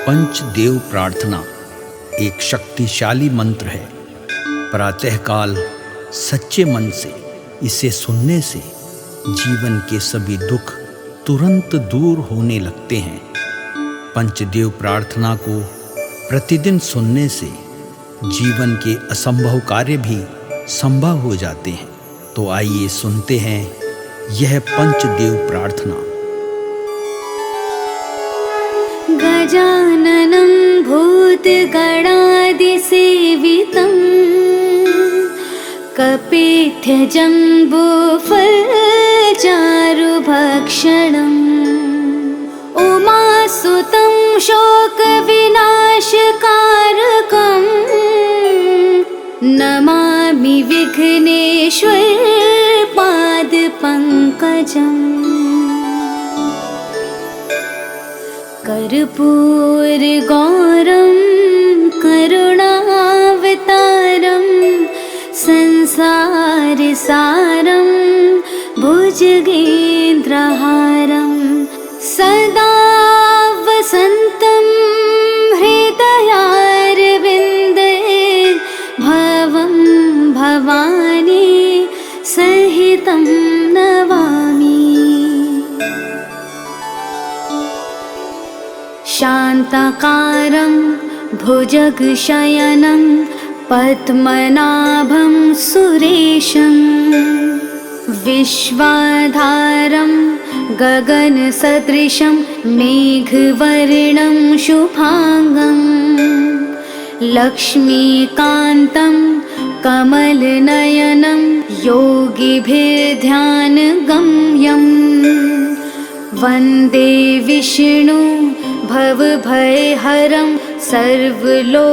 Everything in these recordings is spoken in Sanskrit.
पंचदेव प्रार्थना एक शक्तिशाली मंत्र है। प्रातःकाल सच्चे मन से इसे सुनने से जीवन के सभी दुख तुरंत दूर होने लगते हैं। पंचदेव प्रार्थना को प्रतिदिन सुनने से जीवन के असंभव कार्य भी संभव हो जाते हैं। तो आइए सुनते हैं यह पंचदेव प्रार्थना। गजाननं भूतगणादिसेवितं कपित्थजम्बूफलचारुभक्षणम् उमासुतं शोकविनाशकारकं नमामि विघ्नेश्वरपादपङ्कजम्। कर्पूरगौरं करुणावतारं संसारसारं भुजगेन्द्रहारं सदा वसन्तं हृदयारविन्दे भवं भवानी सहितं नमामि। शान्ताकारं भुजगशयनं पद्मनाभं सुरेशं विश्वाधारं गगनसदृशं मेघवर्णं शुभांगं लक्ष्मीकान्तं कमलनयनं योगिभिर्ध्यानगम्यं वन्दे विष्णु भवभयहरं सर्वलोकैकनाथम्।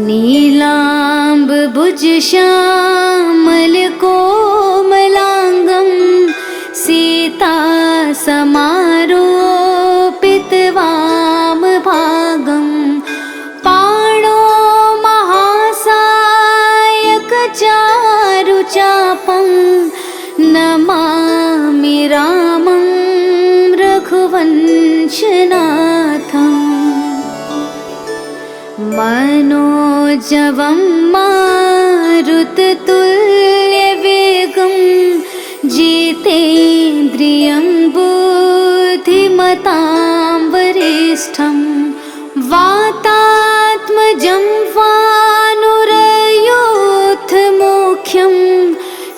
नीलाम्बुजश्यामलकोमलाङ्गं सीतासमारोपितवामभागं पाणो महासायकचारुचापं नमामि रामं रघुवंशनाथम्। मनोजवं मारुततुल्यवेगं जितेन्द्रियं बुद्धिमतां वरिष्ठं वातात्मजं वानुरयोधमुख्यं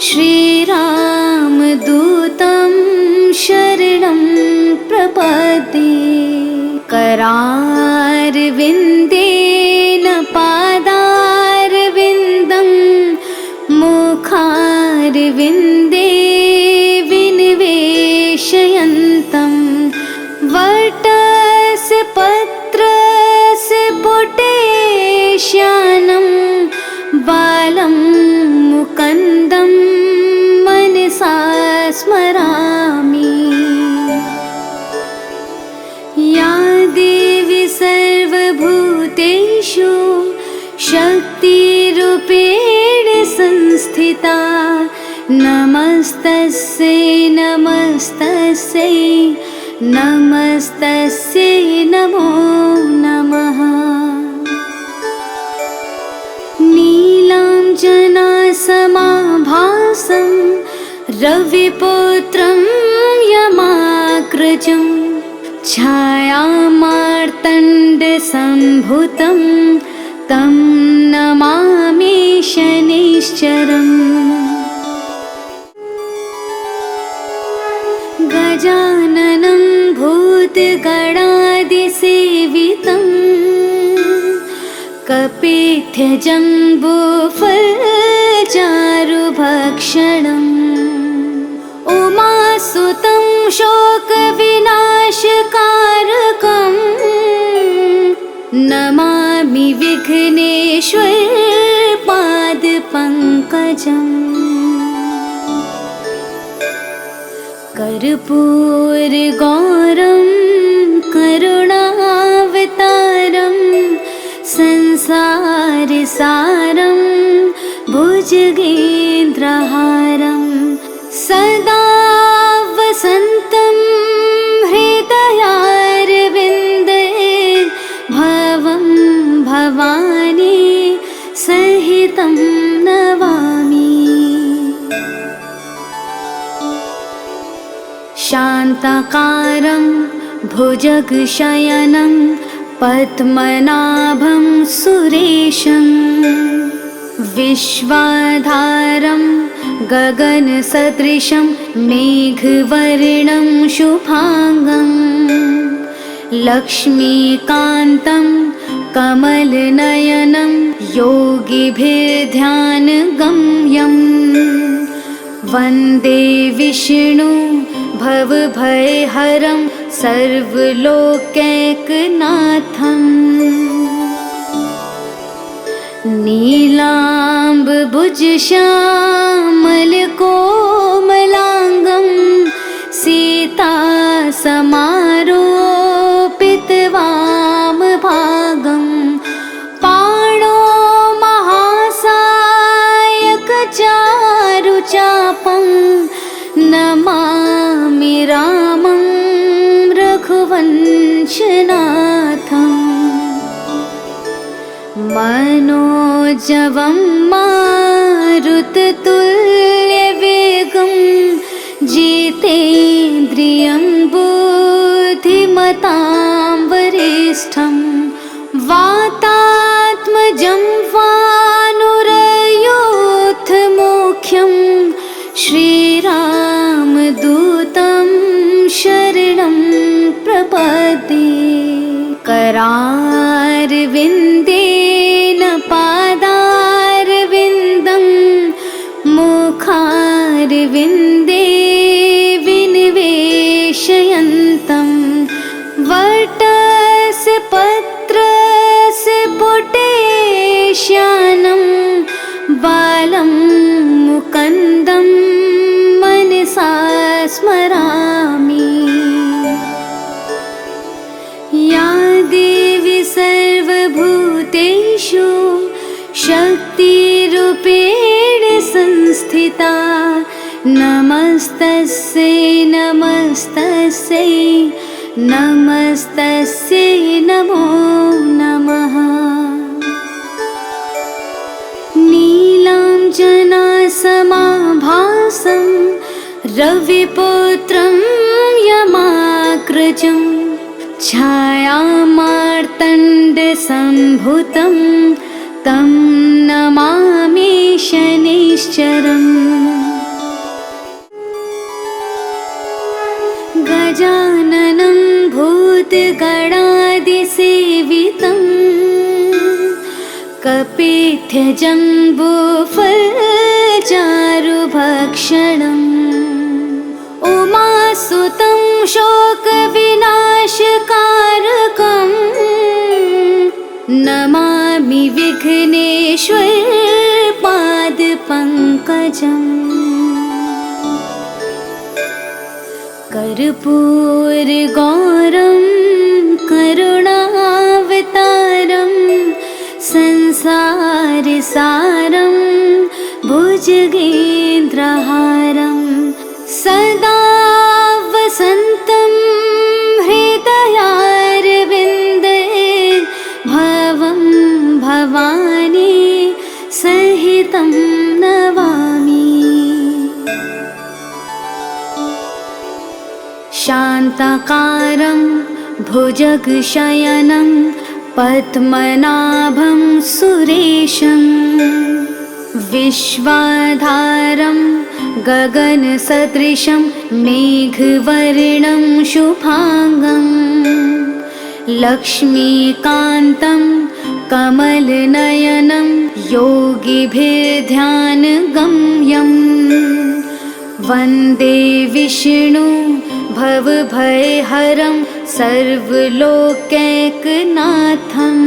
श्रीरामदूतं शरणं प्रपद्ये। करारविन्देन पादारविन्दं मुखारविन्दे विनिवेशयन्तं वटस्य पत्रस्य पुटेश्यानं बालं मुकुन्दं मनसा स्मरामि। या देवी सर्वभूतेषु शक्तिरूपेण संस्थिता नमस्तस्यै नमस्तस्यै नमस्तस्यै नमो नमः। नीलाञ्जनासमाभासं रविपुत्रं यमाग्रजं छायामार्तण्डसम्भुतं तं नमामि शनैश्चरम्। गजाननं भूतगणादिसेवितं कपित्थजम्बूफलचारुभक्षणम् उमासुतं शोकविनाशकारकं नमामि विघ्नेश्वरपादपङ्कजम्। कर्पूरगौरं करुणावतारं संसारसारं भुजगेन्द्रहारं सदा वसन्तं शान्ताकारं भुजगशयनं पद्मनाभं सुरेशं विश्वाधारं गगनसदृशं मेघवर्णं शुभांगं लक्ष्मीकान्तं कमलनयनं योगिभिर्ध्यानगम्यं वन्दे विष्णु भवभयहरं सर्वलोकैकनाथम् नीलाम्बुजश्यामलकोमलाङ्गं सीतासमारोपितवामभागं पाणो महासायकचारुचापं नमामि रामं रघुवंशनाथम् मनोजवं मारुततुल्यवेगं जितेन्द्रियं बुद्धिमतां वरिष्ठं वातात्मजं वानुरयूथमुख्यं श्रीरामदूतं शरणं प्रपद्ये करारविन्देन पादारविन्दं मुखारविन्दे विनिवेशयन्तं वटस्य पत्रस्य पुटेश्यानं बालं मुकुन्दं मनसा स्मरामि। या देवी सर्वभूतेषु शक्तिरूपेण संस्थिता नमस्तस्यै नमस्तस्यै नमस्तस्यै नमो नमः। नीलाञ्जनासमाभासं रविपुत्रं यमाग्रजं छायामार्तण्डसम्भुतं तं नमामि शनैश्चरम्। गजाननं भूतगणादिसेवितं कपित्थजम्बूफलचारुभक्षणम् उमासुतं शोकविनाशकारकं नमामि विघ्नेश्वरपादपङ्कजम्। कर्पूरगौरं करुणावतारं संसारसारं भुजगेन्द्रहारं सदा वसन्तं हृदयारविन्दे भवं भवानी सहितं नमामि। शान्ताकारं भुजगशयनं पद्मनाभं सुरेशं विश्वाधारं गगनसदृशं मेघवर्णं शुभांगं लक्ष्मीकान्तं कमलनयनं योगिभिर्ध्यानगम्यं वन्दे विष्णु भवभयहरं सर्वलोकैकनाथम्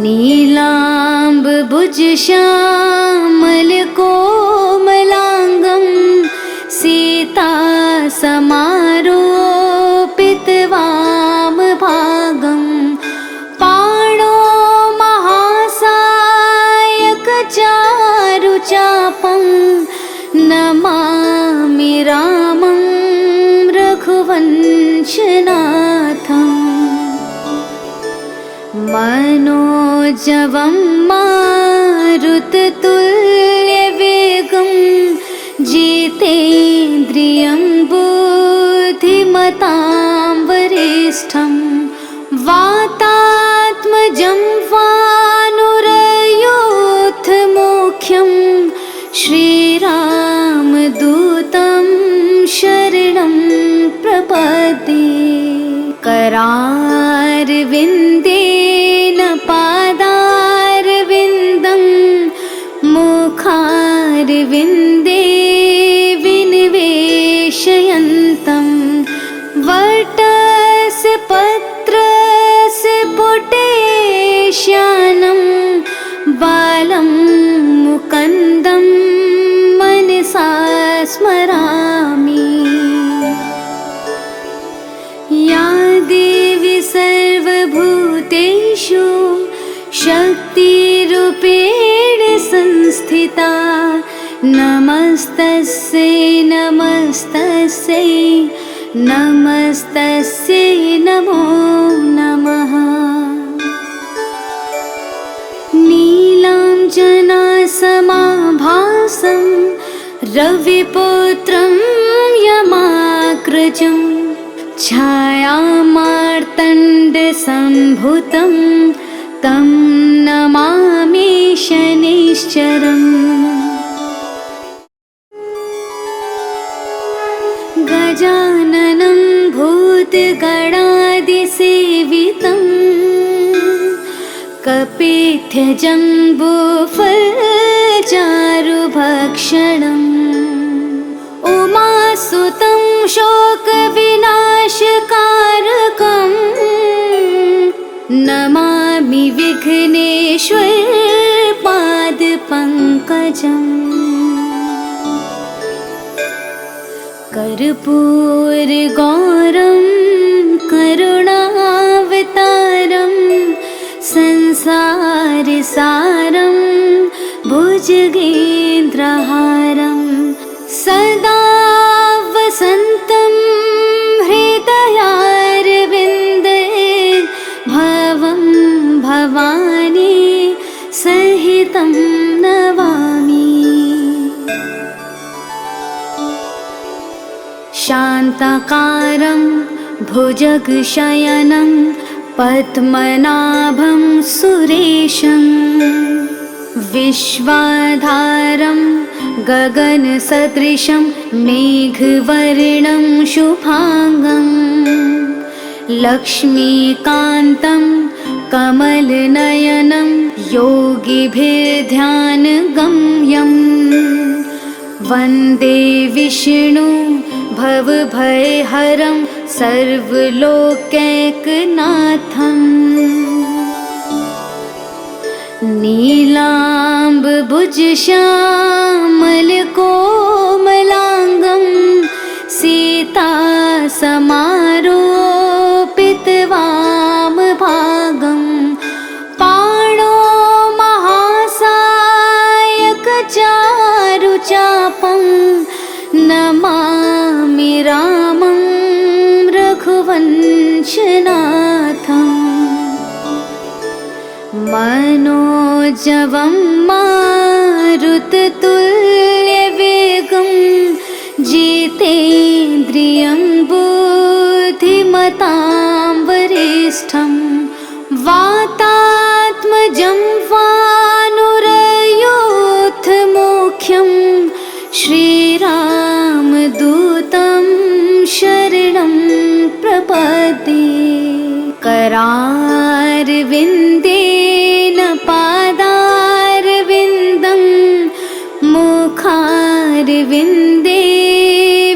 नीलाम्बुजश्यामलकोमलाङ्गं सीतासमारोपितवामभागं पाणो महासायकचारुचापं नमामि रामं रघुवंशनाथम् मनोजवं मारुततुल्यवेगं जितेन्द्रियं प्रपद्ये करारविन्देन पादारविन्दं मुखारविन्दे विनिवेशयन्तं वटस्य पत्रस्य पुटेश्यानं बालं मुकुन्दं मनसा स्मरामि। या देवी सर्वभूतेषु शक्तिरूपेण संस्थिता नमस्तस्यै नमस्तस्यै नमस्तस्यै नमो नमः। नीलाञ्जनासमाभासं रविपुत्रं यमाग्रजं छायामार्तण्डसम्भुतं तं नमामि शनैश्चरम्। गजाननं भूतगणादिसेवितं कपित्थजम्बूफलचारुभक्षणम् उमासुतं शोकविनाशकारकं नमामि विघ्नेश्वरपादपङ्कजम्। कर्पूरगौरं करुणावतारं संसारसारं भुजगेन्द्रहारं सदा वसन्तं हृदयारविन्दे भवं भवानी सहितं नमामि। शान्ताकारं भुजगशयनं पद्मनाभं सुरेशं विश्वाधारं गगनसदृशं मेघवर्णं शुभांगं लक्ष्मीकान्तं कमलनयनं योगिभिर्ध्यानगम्यं वन्दे विष्णु भवभयहरं सर्वलोकैकनाथम्। नीलाम्बुजश्यामलकोमलाङ्गं सीतासमारोपितवामभागं पाणो महासायकचारुचापं नमामि रामं रघुवंशनाथम्। मनोजवं मारुततुल्यवेगं जितेन्द्रियं बुद्धिमतां वरिष्ठं वातात्मजं वानुरयोधमुख्यं श्रीरामदूतं शरणं प्रपद्ये करारविन्देन पादारविन्दं मुखारविन्दे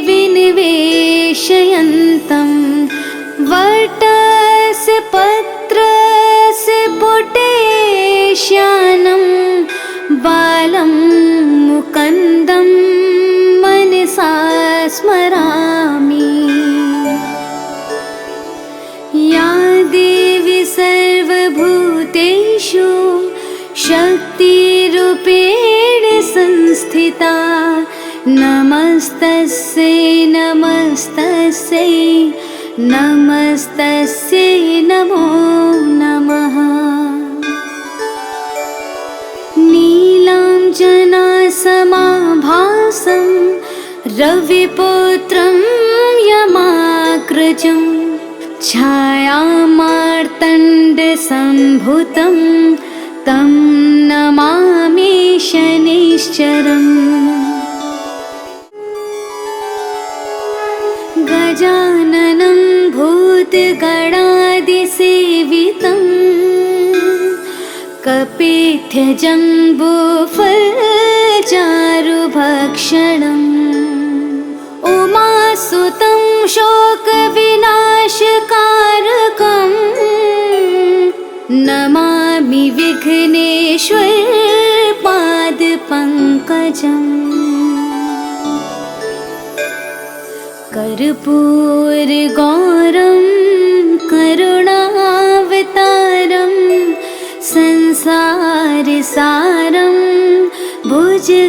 विनिवेशयन्तं वटस्य पत्रस्य पुटेश्यानं बालं मुकुन्दं मनसा स्मरामि। या देवी सर्वभूतेषु शक्तिरूपेण संस्थिता नमस्तस्यै नमस्तस्यै नमस्तस्यै नमो नमः। नीलाञ्जनासमाभासं रविपुत्रं यमाग्रजं छायामार्तण्डसम्भुतं तं नमामि शनैश्चरम्। गजाननं भूतगणादिसेवितं कपित्यजम्बूफलचारुभक्षणम् उमासुतं शोकविनाशकारकम् नमामि विघ्नेश्वर पादपङ्कजम् कर्पूरगौरं करुणावतारं संसारसारं भुजगेन्द्रहारं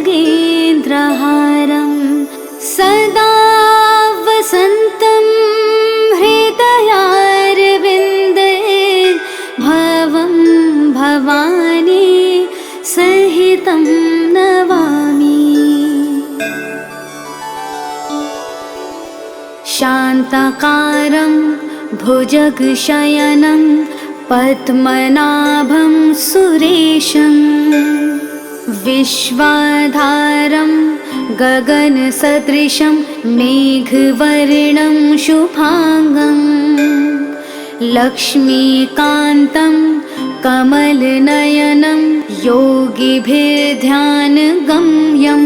सदा वसन्तं हृदयारविन्दे भवं भवानी सहितं नमामि। शान्ताकारं भुजगशयनं पद्मनाभं सुरेशं विश्वाधारं गगनसदृशं मेघवर्णं शुभांगं लक्ष्मीकान्तं कमलनयनं योगिभिर्ध्यानगम्यं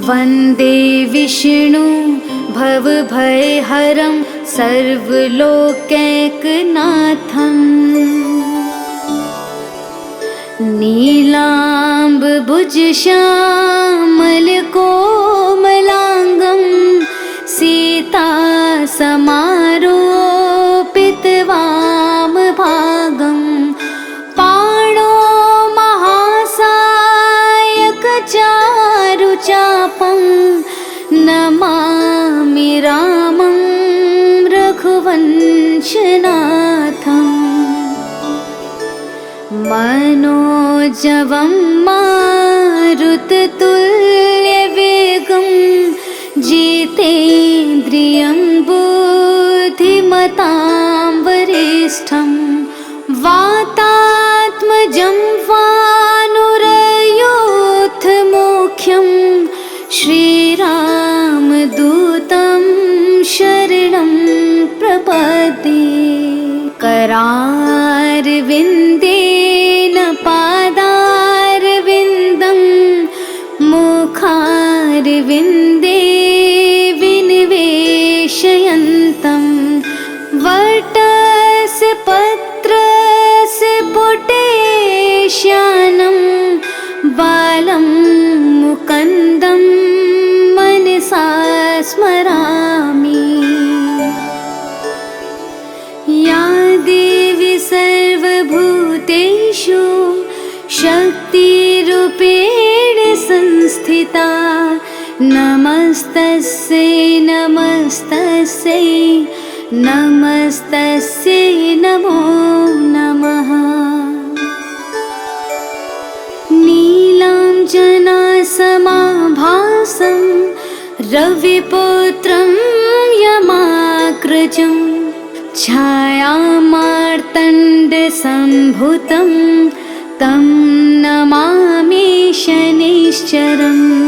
वन्दे विष्णु भवभयहरं सर्वलोकैकनाथम् नीलाम्बुजश्यामलकोमलाङ्गं सीतासमारोपितवामभागं पाणो महासायकचारुचापं नमामि रामं रघुवंशनाथम् मनोजवं मारुततुल्यवेगं जितेन्द्रियं बुद्धिमतां वरिष्ठं वातात्मजं वानुरयूथमुख्यं श्रीरामदूतं शरणं प्रपद्ये। करारविन्देन पादारविन्दं मुखारविन्दे विनिवेशयन्तं वटस्य पत्रस्य पुटेश्यानं बालं मुकुन्दं मनसा स्मरामि। या देवी सर्वभूतेषु शक्तिरूपेण संस्थिता नमस्तस्यै नमस्तस्यै नमस्तस्यै नमो नमः। नीलाञ्जनासमाभासं रविपुत्रं यमाग्रजं छायामार्तण्डसम्भुतं तं नमामि शनैश्चरम्